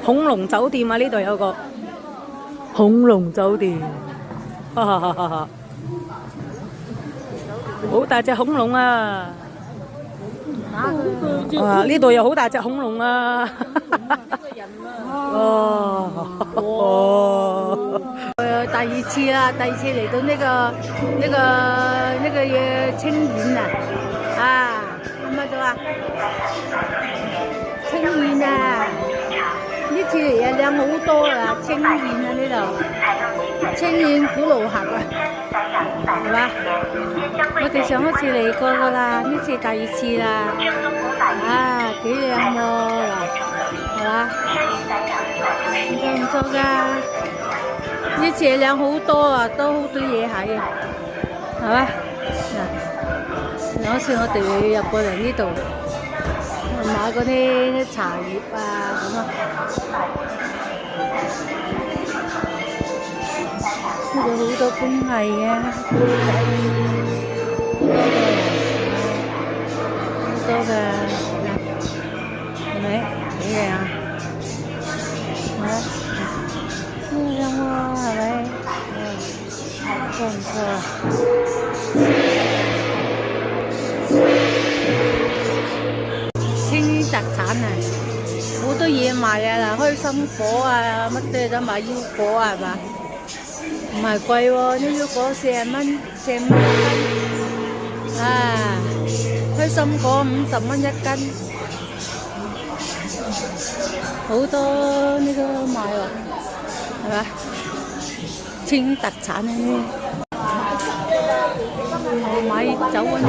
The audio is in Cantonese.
恐龍酒店啊！呢度有個恐龍酒店，哈哈哈哈哈！好大隻恐龍啊！哇！呢度有好大隻恐龍啊！哦，第二次啦，第二次嚟到呢個嘢清遠啊，咁咪咗啊？清遠啊，呢次嚟啊靚好多啦，清遠啊呢度，清遠古盧峽啊，係嘛？我哋上一次嚟過噶啦，呢次第二次啦，啊幾靚喎嗱，係嘛？唔錯噶，呢次靚好多啊，都好多嘢睇啊，係嘛？嗱，有時我哋入過嚟呢度買嗰啲茶葉啊咁啊，呢度好多工藝嘅，好多嘅，係咪？幾靚啊！靚喎，係咪？唔錯啊！清遠特產啊，好多嘢賣啊，嗱，開心果啊，乜都有得賣，腰果啊，係嘛？唔係貴喎，啲腰果40蚊，40蚊一斤。啊，開心果50蚊一斤，好多呢個賣喎，係嘛？清遠特產啊呢，我買酒溫度。